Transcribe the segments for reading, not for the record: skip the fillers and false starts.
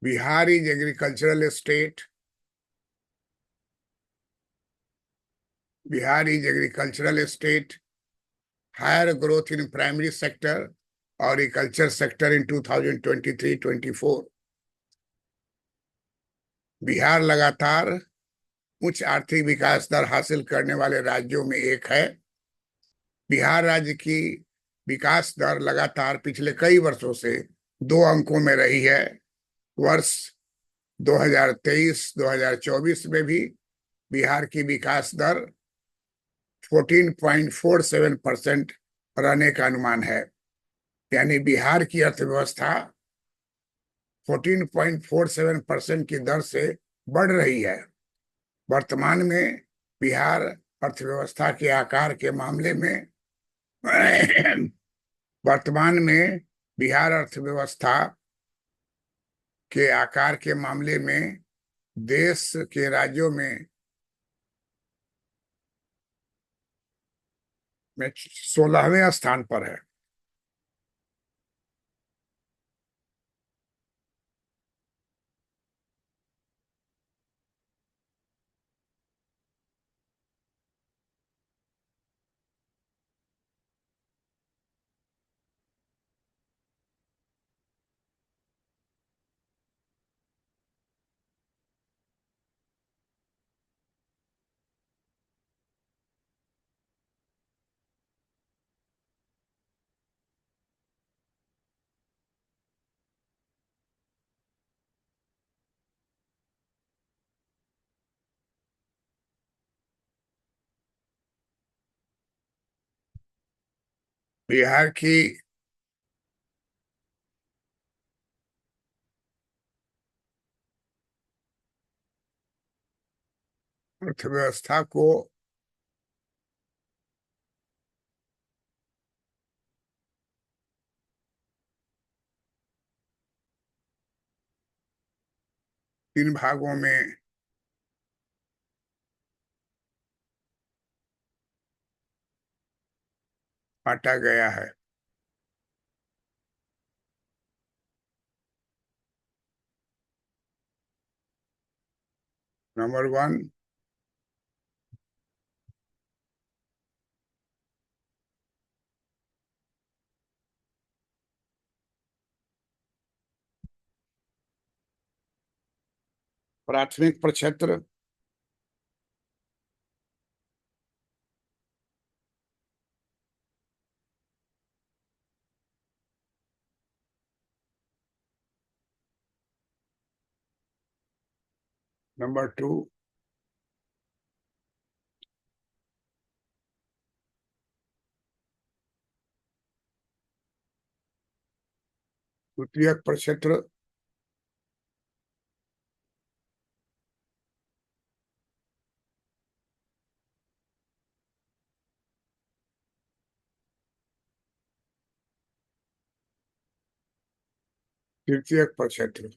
Bihar is agricultural state. Bihar is agricultural state. Higher growth in primary sector, agriculture sector in 2023-24. Bihar लगातार उच्च आर्थिक विकास दर हासिल करने वाले राज्यों में एक है। बिहार राज्य की विकास दर लगातार पिछले कई वर्षों से 2 अंकों में रही है। वर्ष 2023-2024 में भी बिहार की विकास दर 14.47% रहने का अनुमान है। यानी बिहार की अर्थव्यवस्था 14.47% की दर से बढ़ रही है। वर्तमान में बिहार अर्थव्यवस्था के आकार के मामले में वर्तमान में बिहार अर्थव्यवस्था के आकार के मामले में देश के राज्यों में 16वें स्थान पर है। बिहार की अर्थव्यवस्था को तीन भागों में बांटा गया है। नंबर 1, प्राथमिक प्रक्षेत्र। नंबर 2, द्वितीयक प्रक्षेत्र। तृतीयक प्रक्षेत्र।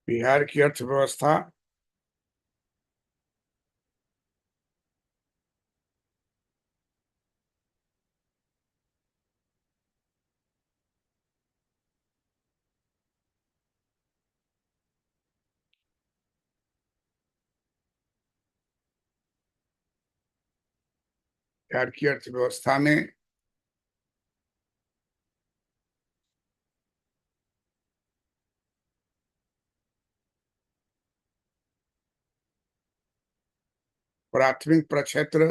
बिहार की अर्थव्यवस्था बिहार की अर्थव्यवस्था में प्राथमिक प्रक्षेत्र,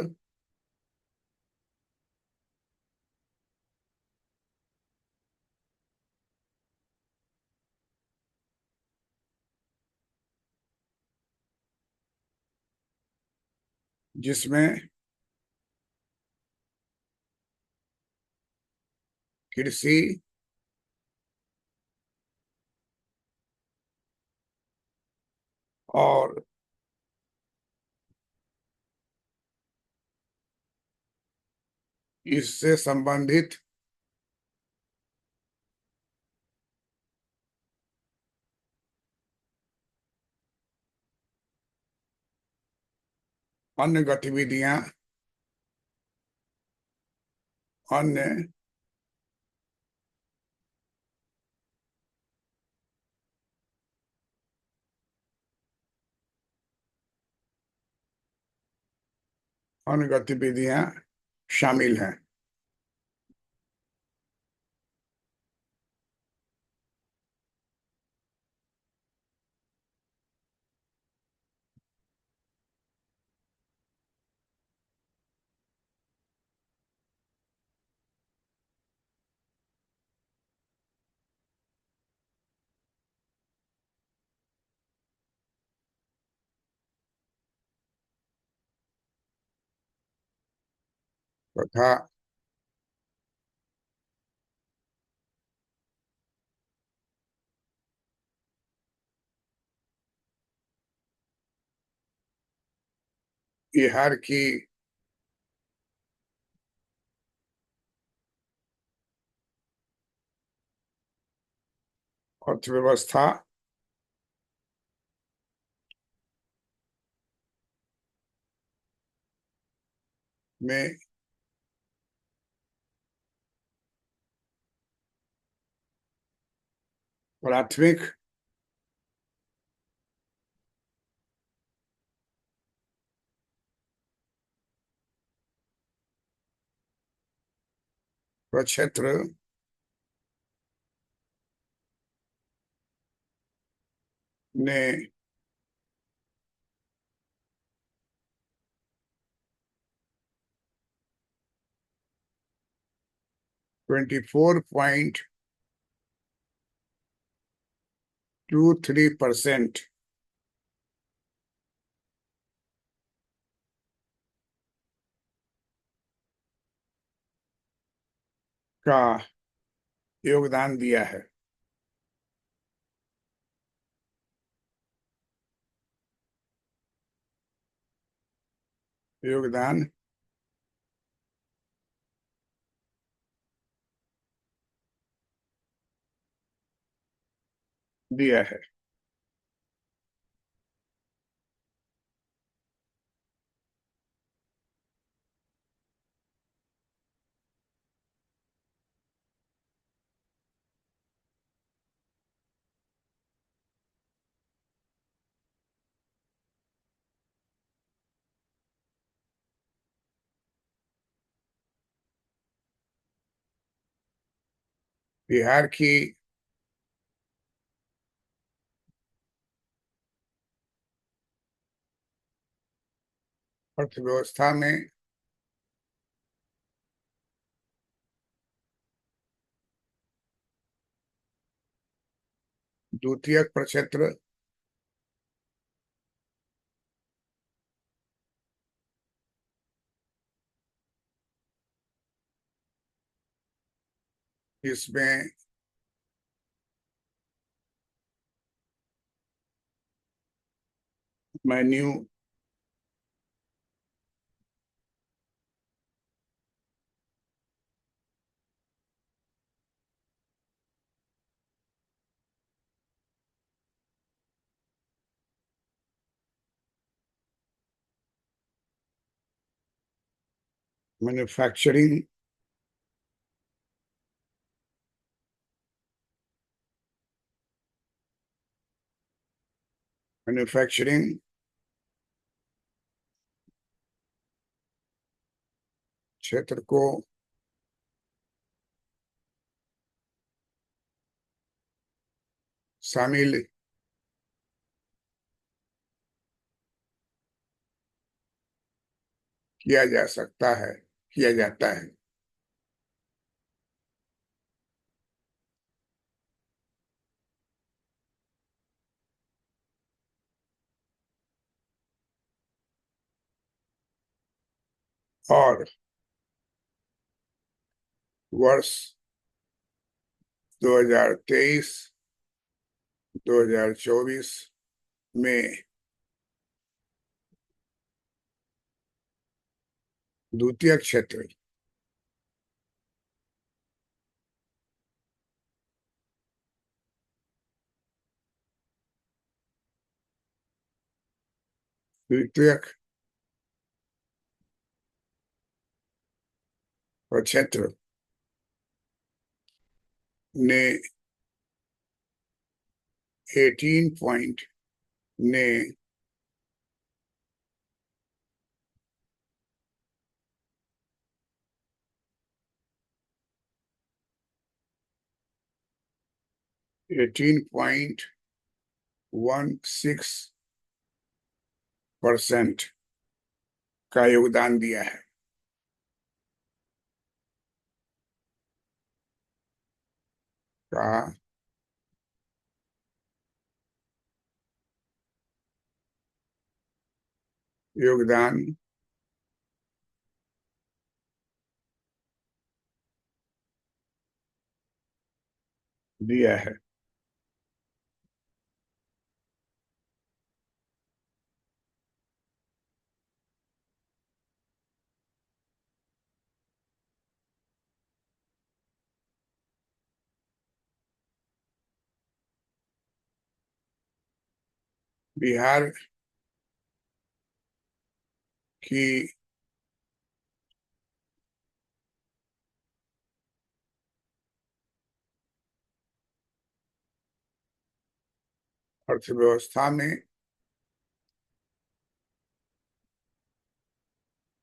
जिसमें कृषि, और इससे संबंधित अन्य गतिविधियां, अन्य अन्य गतिविधियां शामिल हैं तथा बिहार की अर्थव्यवस्था में प्राथमिक प्रक्षेत्र ने 24.23% का योगदान दिया है। योगदान दिया है। बिहार की अर्थव्यवस्था में द्वितीयक प्रक्षेत्र, इसमें मैन्यू मैन्युफैक्चरिंग, मैन्युफैक्चरिंग क्षेत्र को शामिल किया जा सकता है, किया जाता है। और वर्ष 2023 2024 में द्वितीय क्षेत्र द्वितीय क्षेत्र ने 18 पॉइंट ने 18.16% का योगदान दिया है। का योगदान दिया है। बिहार की अर्थव्यवस्था में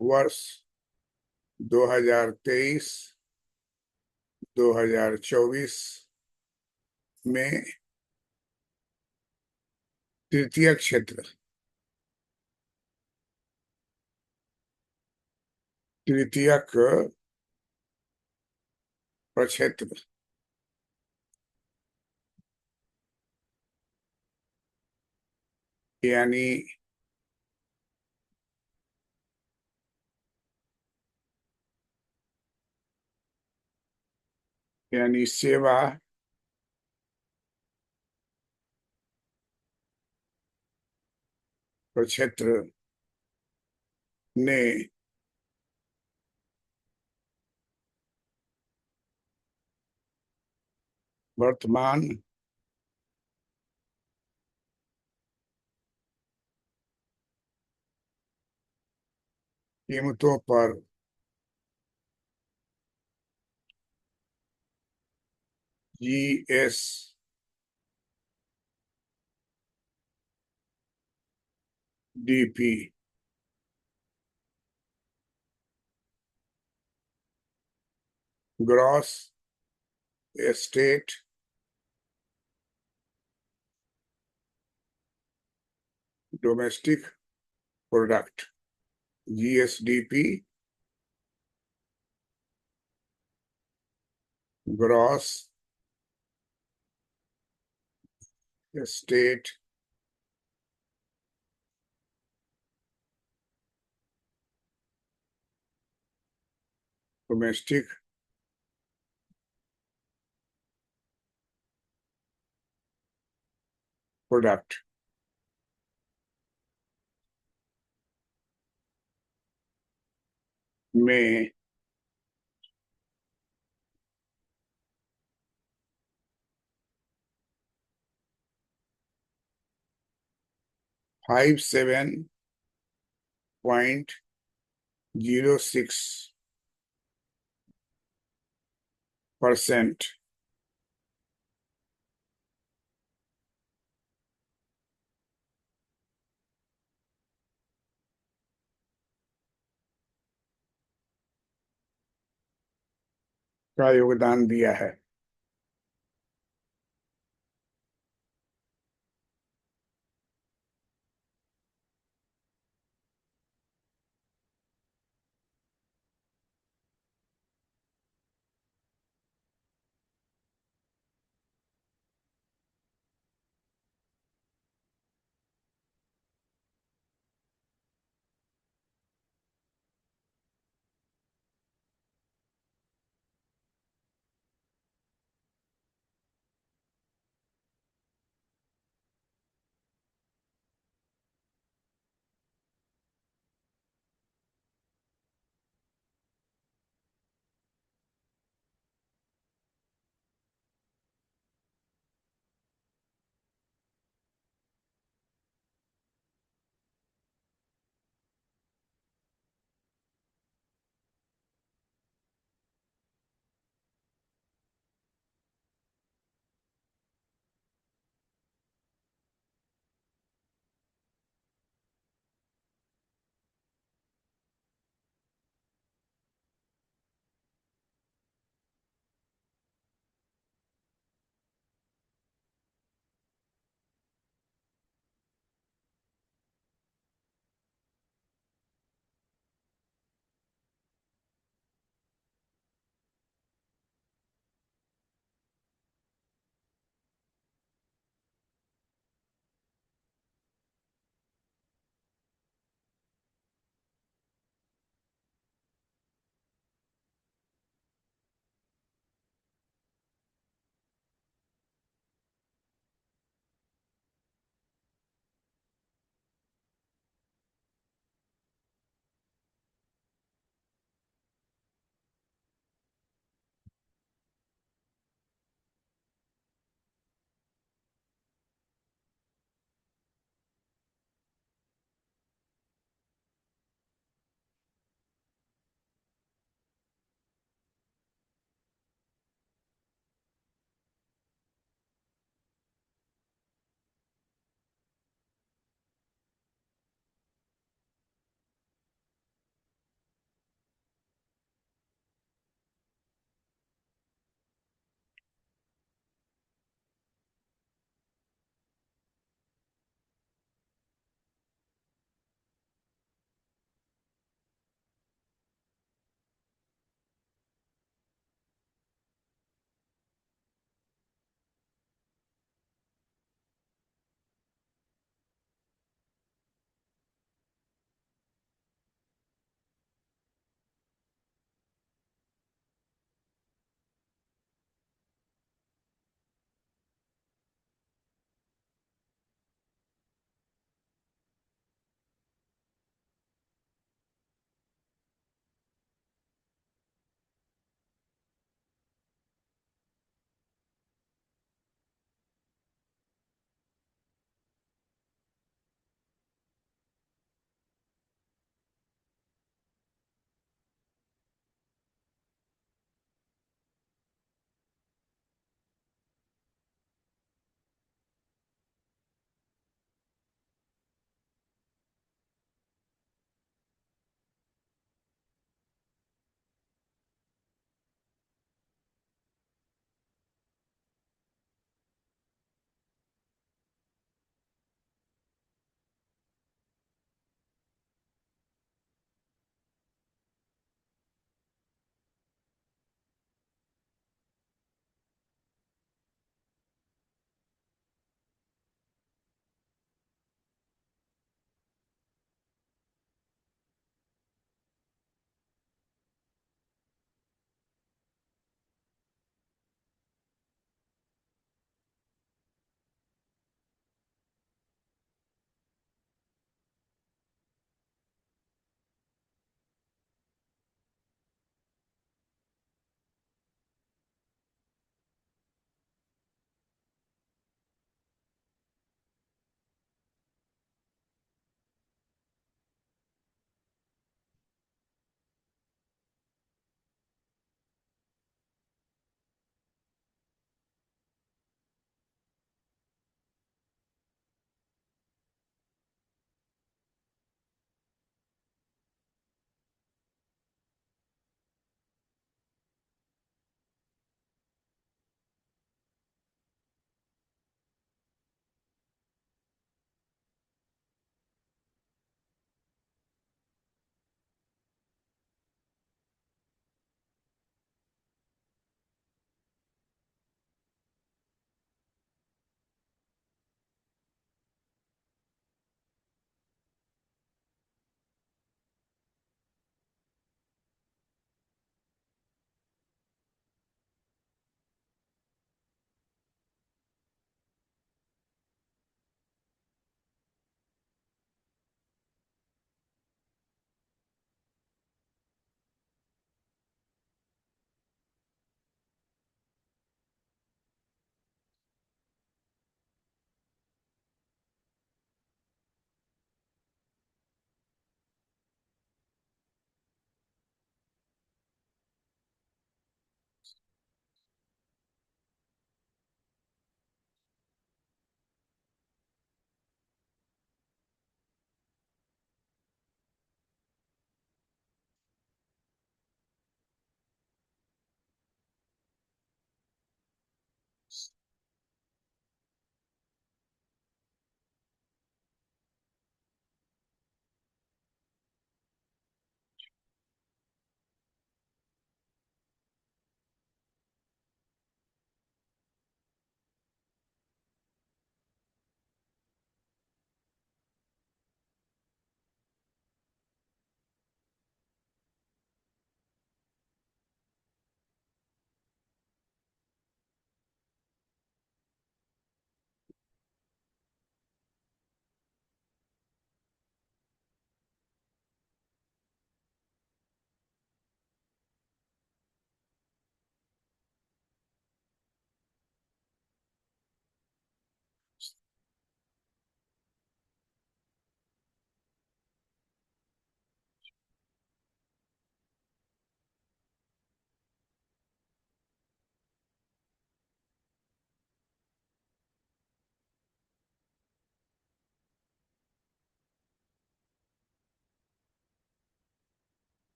वर्ष 2023 2024 में तृतीय क्षेत्र तृतीयक प्रक्षेत्र यानी सेवा प्रक्षेत्र ने वर्तमान कीमतों पर GSDP gross state domestic product GSDP gross state domestic product में 57.06% का योगदान दिया है।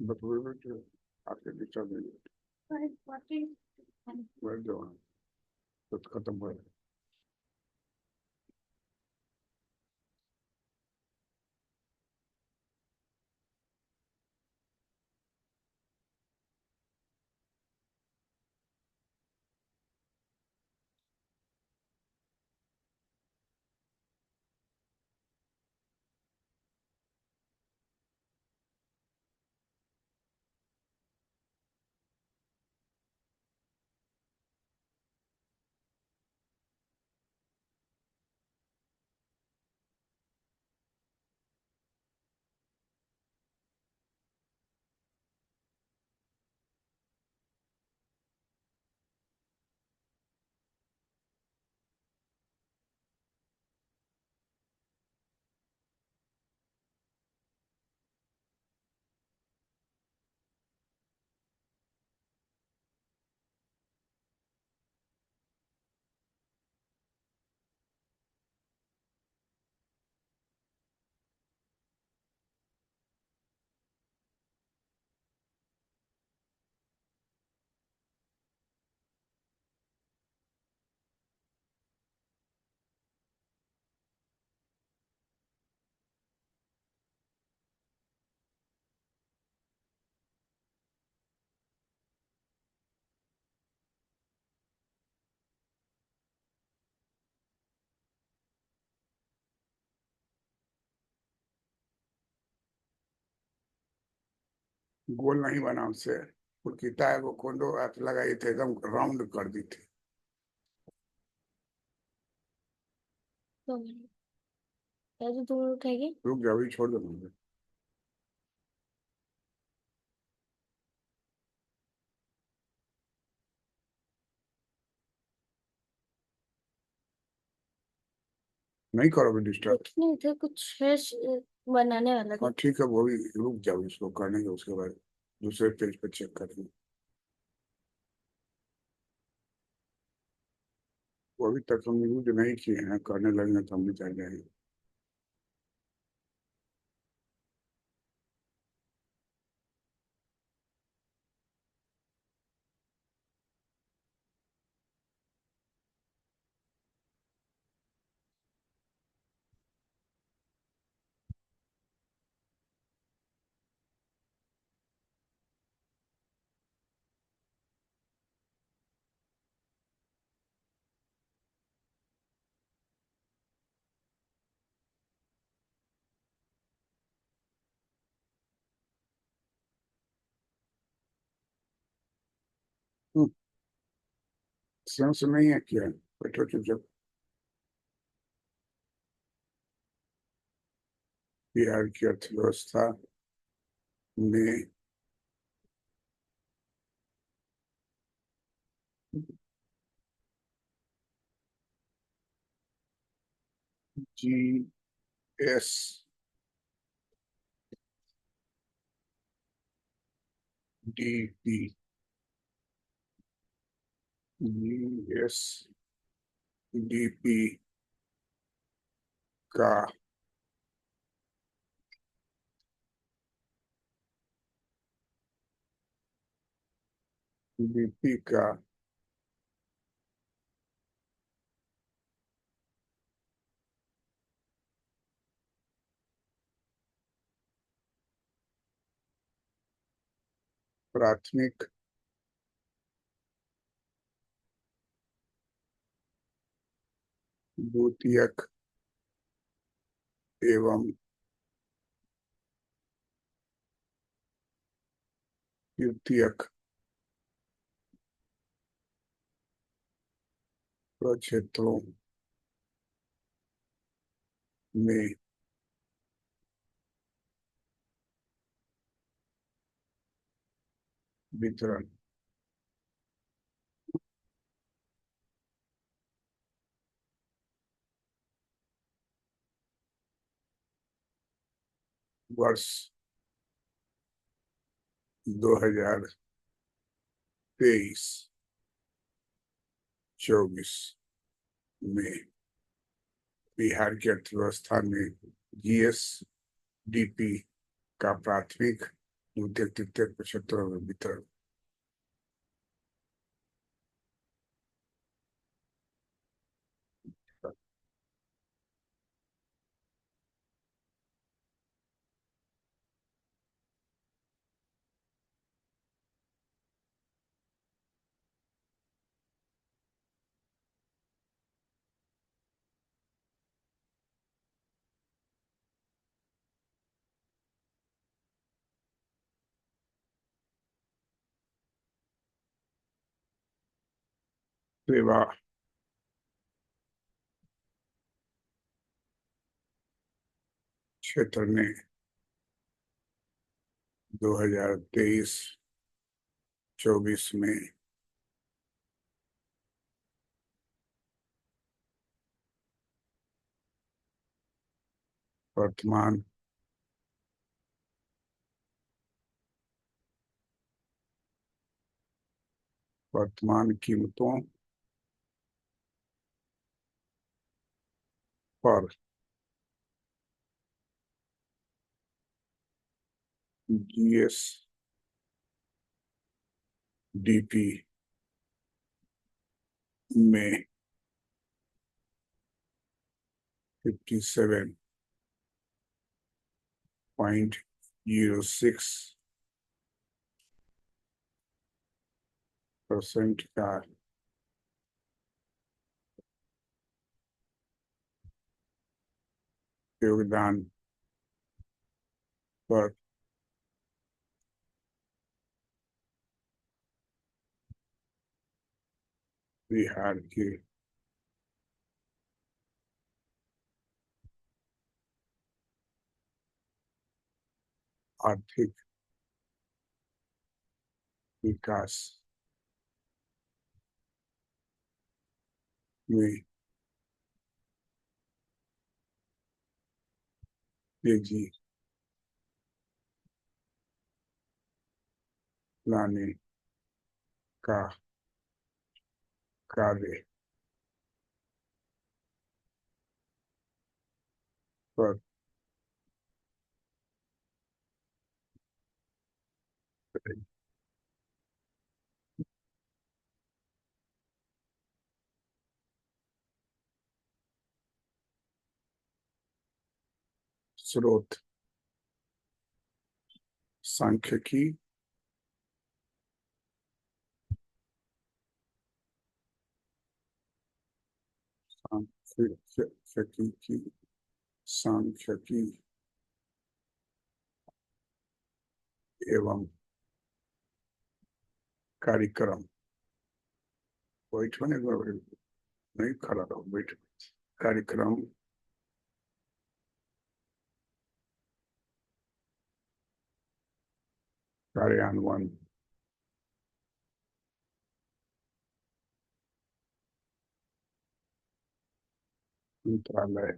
But we were to after each other. We're doing. तो खत्म हो गया। गोल नहीं बना उससे, कुर्कीता है वो खोदो हाथ लगाई थे एकदम राउंड कर दी थी। तो कैसे तुम उठाएगी? रुक जाओ, अभी छोड़ दो मुझे। नहीं करोगे डिस्टर्ब? कुछ नहीं था, कुछ है बनाने वाला हाँ था। ठीक है, वो भी रुक जाओ, इसको करने के उसके बाद दूसरे पेज पे चेक करेंगे। वो अभी तक हम यूज नहीं किए हैं, करने लगने तो हम भी चल जाएंगे। हम्म, सेंस नहीं है क्या? बैठो चुपचाप। बिहार की अर्थव्यवस्था में GS DP, GSDP का DP का प्राथमिक द्वितीयक एवं तृतीयक प्रक्षेत्रों में वितरण वर्ष 2023-24 में बिहार की अर्थव्यवस्था में GSDP का प्राथमिक द्वितीयक तृतीयक प्रक्षेत्रों में वितरण। सेवा क्षेत्र ने 2023-24 में वर्तमान वर्तमान कीमतों पर GSDP में 57.06% का योगदान पर बिहार की आर्थिक विकास में तेजी लाने का कार्य पर स्रोत सांख्यिकी सांख्यिकी सांख्यिकी एवं कार्यक्रम बैठो नहीं खड़ा रहो बैठो कार्यक्रम कार्यान्वयन मंत्रालय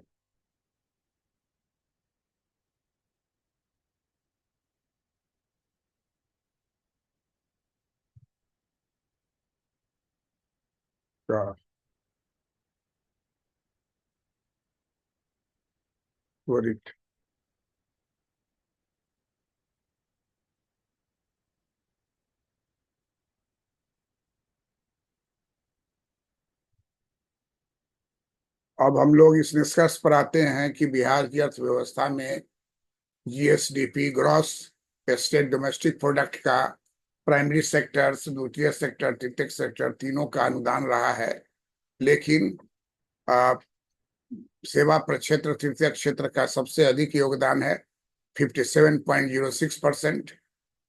का त्वरित अब हम लोग इस निष्कर्ष पर आते हैं कि बिहार की अर्थव्यवस्था में GSDP gross state domestic product का प्राइमरी सेक्टर, द्वितीय सेक्टर, तृतीय सेक्टर तीनों का अनुदान रहा है, लेकिन सेवा प्रक्षेत्र तृतीय क्षेत्र का सबसे अधिक योगदान है 57.06%।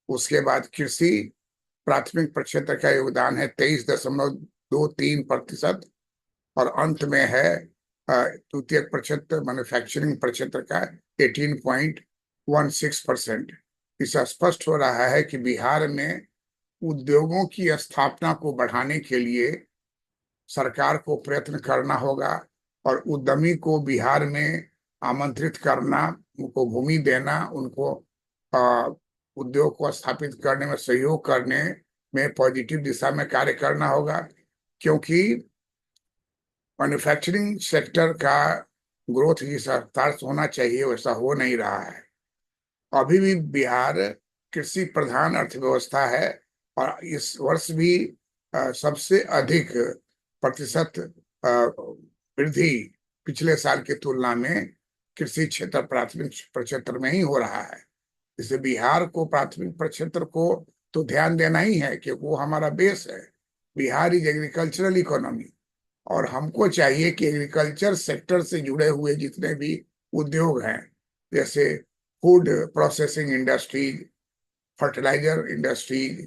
उसके बाद कृषि प्राथमिक प्रक्षेत्र का योगदान है 23.23%। और अंत में है तृतीय प्रक्षेत्र मैन्युफैक्चरिंग प्रक्षेत्र का 18.16%। इससे स्पष्ट हो रहा है कि बिहार में उद्योगों की स्थापना को बढ़ाने के लिए सरकार को प्रयत्न करना होगा और उद्यमी को बिहार में आमंत्रित करना, उनको भूमि देना, उनको उद्योग को स्थापित करने में सहयोग करने में पॉजिटिव दिशा में कार्य करना होगा, क्योंकि मैन्युफैक्चरिंग सेक्टर का ग्रोथ जिस रफ्तार से होना चाहिए वैसा हो नहीं रहा है। अभी भी बिहार कृषि प्रधान अर्थव्यवस्था है और इस वर्ष भी सबसे अधिक प्रतिशत वृद्धि पिछले साल की तुलना में कृषि क्षेत्र प्राथमिक प्रक्षेत्र में ही हो रहा है। इसलिए बिहार को प्राथमिक प्रक्षेत्र को तो ध्यान देना ही है कि वो हमारा बेस है। बिहार इज एग्रीकल्चरल इकोनॉमी और हमको चाहिए कि एग्रीकल्चर सेक्टर से जुड़े हुए जितने भी उद्योग हैं, जैसे food processing industries, fertiliser industries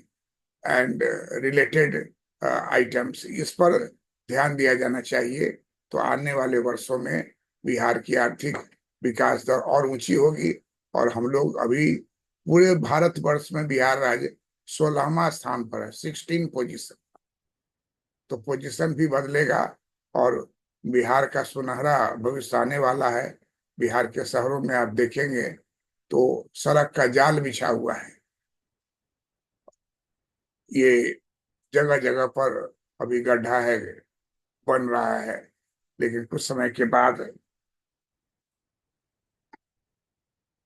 and related items, इस पर ध्यान दिया जाना चाहिए। तो आने वाले वर्षों में बिहार की आर्थिक विकास दर और ऊंची होगी और हम लोग अभी पूरे भारतवर्ष में बिहार राज्य 16वां स्थान पर है, 16 पोजीशन। तो पोजीशन भी बदलेगा और बिहार का सुनहरा भविष्य आने वाला है। बिहार के शहरों में आप देखेंगे तो सड़क का जाल बिछा हुआ है। ये जगह जगह पर अभी गड्ढा है, बन रहा है, लेकिन कुछ समय के बाद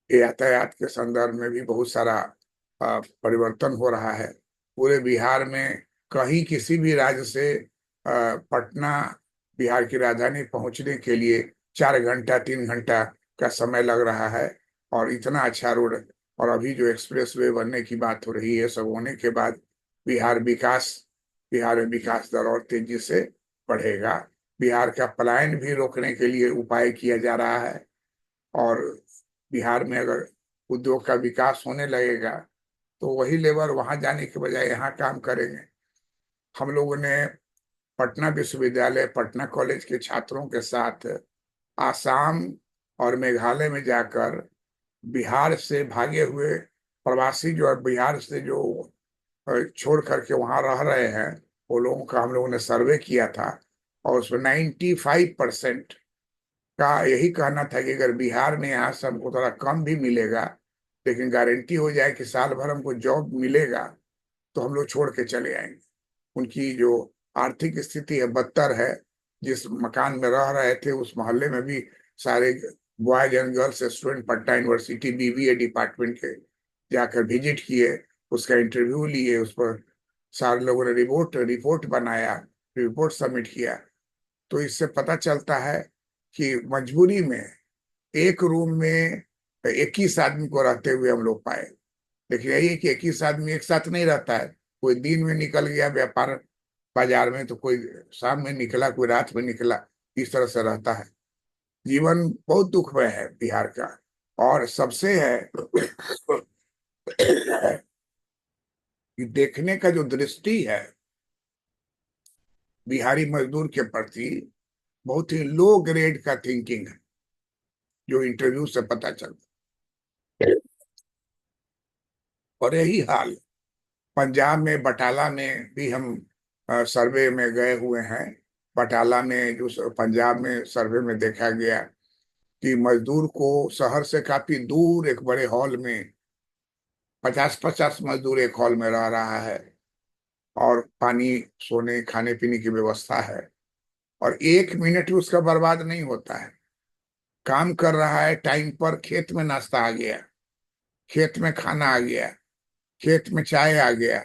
यातायात के संदर्भ में भी बहुत सारा परिवर्तन हो रहा है। पूरे बिहार में कहीं किसी भी राज्य से पटना, बिहार की राजधानी पहुंचने के लिए 4 घंटा 3 घंटा का समय लग रहा है। और इतना अच्छा रोड, और अभी जो एक्सप्रेस वे बनने की बात हो रही है, सब होने के बाद बिहार में विकास दर और तेजी से बढ़ेगा। बिहार का पलायन भी रोकने के लिए उपाय किया जा रहा है और बिहार में अगर उद्योग का विकास होने लगेगा तो वही लेबर वहां जाने के बजाय यहाँ काम करेंगे। हम लोगों ने पटना विश्वविद्यालय पटना कॉलेज के छात्रों के साथ आसाम और मेघालय में जाकर बिहार से भागे हुए प्रवासी जो बिहार से जो छोड़ करके वहां रह रहे हैं, वो लोगों का हम लोगों ने सर्वे किया था। और उसमें 95% का यही कहना था कि अगर बिहार में यहाँ से हमको थोड़ा कम भी मिलेगा, लेकिन गारंटी हो जाए कि साल भर हमको जॉब मिलेगा, तो हम लोग छोड़ के चले आएंगे। उनकी जो आर्थिक स्थिति है बदतर है। जिस मकान में रह रहे थे उस मोहल्ले में भी सारे boys and girls student Patna university BBA department के जाकर विजिट किए, उसका इंटरव्यू लिए, उस पर सारे लोगों ने रिपोर्ट रिपोर्ट बनाया, रिपोर्ट सबमिट किया। तो इससे पता चलता है कि मजबूरी में एक रूम में 21 आदमी को रहते हुए हम लोग पाए। लेकिन यही है कि 21 आदमी एक साथ नहीं रहता है। कोई दिन में निकल गया व्यापार बाजार में, तो कोई शाम में निकला, कोई रात में निकला, इस तरह से रहता है। जीवन बहुत दुखमय है बिहार का। और सबसे है कि देखने का जो दृष्टि है बिहारी मजदूर के प्रति, बहुत ही लो ग्रेड का थिंकिंग है, जो इंटरव्यू से पता चलता है। और यही हाल पंजाब में बटाला में भी हम सर्वे में गए हुए हैं। बटाला में जो पंजाब में सर्वे में देखा गया कि मजदूर को शहर से काफी दूर एक बड़े हॉल में 50-50 मजदूर एक हॉल में रह रहा है, और पानी, सोने, खाने पीने की व्यवस्था है, और एक मिनट भी उसका बर्बाद नहीं होता है। काम कर रहा है टाइम पर, खेत में नाश्ता आ गया, खेत में खाना आ गया, खेत में चाय आ गया,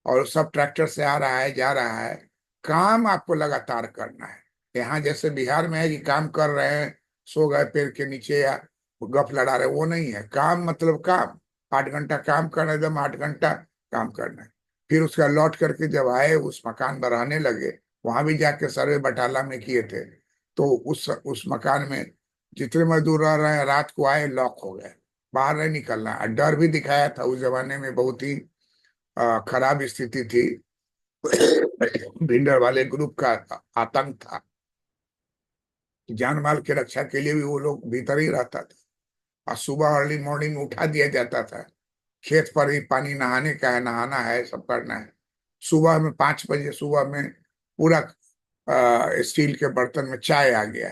और सब ट्रैक्टर से आ रहा है जा रहा है। काम आपको लगातार करना है। यहाँ जैसे बिहार में है कि काम कर रहे हैं, सो गए पेड़ के नीचे या गप लड़ा रहे, वो नहीं है। काम मतलब काम, 8 घंटा काम करना, एकदम 8 घंटा काम करना है। फिर उसका लौट करके जब आए उस मकान में रहने लगे, वहां भी जाके सर्वे बटाला में किए थे, तो उस मकान में जितने मजदूर रह रहे हैं, रात को आए लॉक हो गए, बाहर नहीं निकलना। और डर भी दिखाया था, उस जमाने में बहुत ही खराब स्थिति थी। भिंडर वाले ग्रुप का आतंक था। जान माल की रक्षा के लिए भी वो लोग भीतर ही रहता था, और सुबह अर्ली मॉर्निंग में उठा दिया जाता था। खेत पर ही पानी नहाने का है, नहाना है, सब करना है। सुबह में 5 बजे सुबह में पूरा स्टील के बर्तन में चाय आ गया,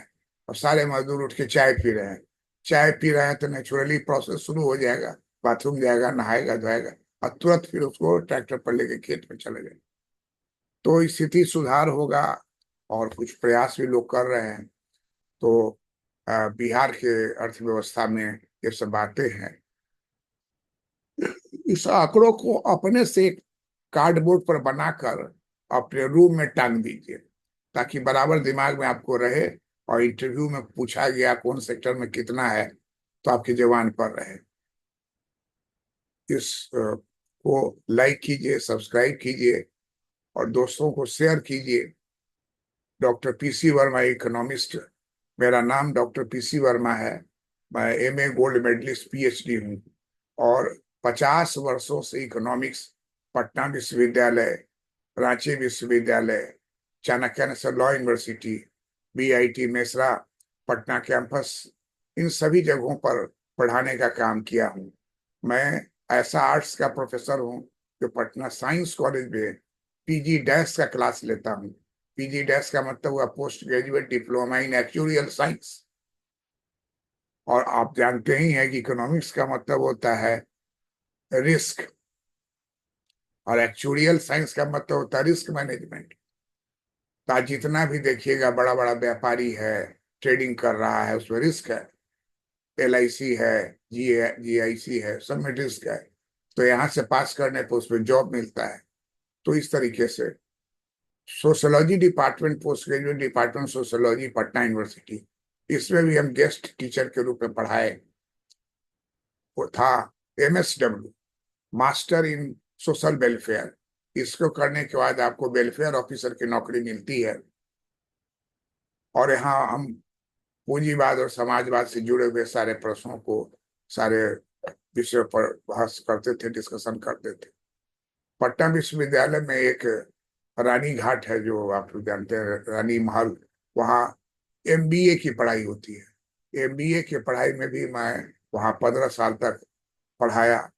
और सारे मजदूर उठ के चाय पी रहे हैं। चाय पी रहे हैं तो नेचुरली प्रोसेस शुरू हो जाएगा, बाथरूम जाएगा, नहाएगा धोएगा, और तुरंत फिर उसको ट्रैक्टर पर लेके खेत में चले जाएगा। तो स्थिति सुधार होगा, और कुछ प्रयास भी लोग कर रहे हैं। तो बिहार के अर्थव्यवस्था में ये सब बातें हैं। इस आंकड़ों को अपने से कार्डबोर्ड पर बनाकर अपने रूम में टांग दीजिए, ताकि बराबर दिमाग में आपको रहे, और इंटरव्यू में पूछा गया कौन सेक्टर में कितना है, तो आपकी जबान पर रहे। इस को लाइक कीजिए, सब्सक्राइब कीजिए, और दोस्तों को शेयर कीजिए। डॉक्टर पीसी वर्मा इकोनॉमिस्ट, मेरा नाम डॉक्टर पीसी वर्मा है। मैं एमए गोल्ड मेडलिस्ट पीएचडी हूँ, और 50 वर्षों से इकोनॉमिक्स पटना विश्वविद्यालय, रांची विश्वविद्यालय, Chanakya law university, BIT Mesra, Patna campus, इन सभी जगहों पर पढ़ाने का काम किया हूँ। मैं ऐसा आर्ट्स का प्रोफेसर हूँ जो पटना साइंस कॉलेज में पीजी डैश का क्लास लेता हूँ। पीजी डैश का मतलब हुआ post graduate diploma in actuarial science. और आप जानते ही हैं कि इकोनॉमिक्स का मतलब होता है रिस्क, और एक्चुरियल साइंस का मतलब होता है रिस्क मैनेजमेंट। तो आज जितना भी देखिएगा बड़ा बड़ा व्यापारी है, ट्रेडिंग कर रहा है, उसमें रिस्क है। एलआईसी है, जीआईसी है, सब में रिस्क है। तो यहाँ से पास करने पर उसमें जॉब मिलता है। तो इस तरीके से sociology department, post graduate department sociology Patna university, इसमें भी हम गेस्ट टीचर के रूप में पढ़ाए। वो था MSW, master in social welfare. इसको करने के बाद आपको वेलफेयर ऑफिसर की नौकरी मिलती है। और यहाँ हम पूंजीवाद और समाजवाद से जुड़े हुए सारे प्रश्नों को, सारे विषयों पर बहस करते थे, डिस्कशन करते थे। पटना विश्वविद्यालय में एक रानी घाट है जो आप जानते हैं, रानी महल, वहाँ एमबीए की पढ़ाई होती है। एमबीए की पढ़ाई में भी मैं वहाँ 15 साल तक पढ़ाया।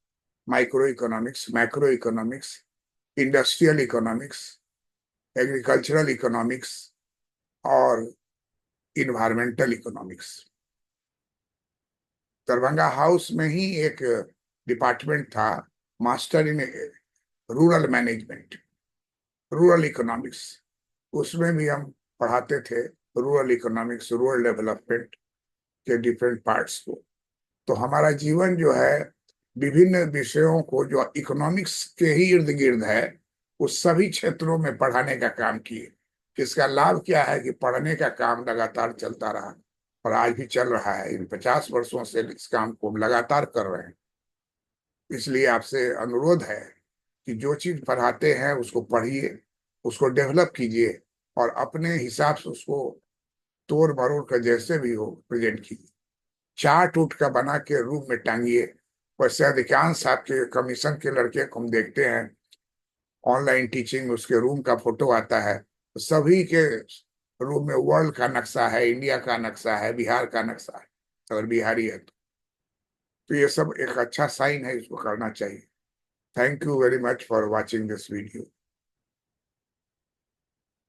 Micro economics, macro economics, industrial economics, agricultural economics और इन्वायरमेंटल इकोनॉमिक्स। दरभंगा हाउस में ही एक डिपार्टमेंट था, master in rural management, rural economics. उसमें भी हम पढ़ाते थे रूरल इकोनॉमिक्स, रूरल डेवलपमेंट के डिफरेंट पार्ट्स को। तो हमारा जीवन जो है विभिन्न विषयों को जो इकोनॉमिक्स के ही इर्द गिर्द है, उस सभी क्षेत्रों में पढ़ाने का काम किए। इसका लाभ क्या है कि पढ़ने का काम लगातार चलता रहा और आज भी चल रहा है। इन 50 वर्षों से इस काम को हम लगातार कर रहे हैं। इसलिए आपसे अनुरोध है कि जो चीज पढ़ाते हैं उसको पढ़िए, उसको डेवलप कीजिए और अपने हिसाब से उसको तोड़ मरोड़ कर जैसे भी हो प्रेजेंट कीजिए। चार्ट उठ का बना के रूम में टांगिए। वैसे अधिकांश आपके कमीशन के लड़के को हम देखते हैं, ऑनलाइन टीचिंग, उसके रूम का फोटो आता है तो सभी के रूम में वर्ल्ड का नक्शा है, इंडिया का नक्शा है, बिहार का नक्शा है, अगर बिहारी है तो ये सब एक अच्छा साइन है, इसको करना चाहिए। Thank you very much for watching this video.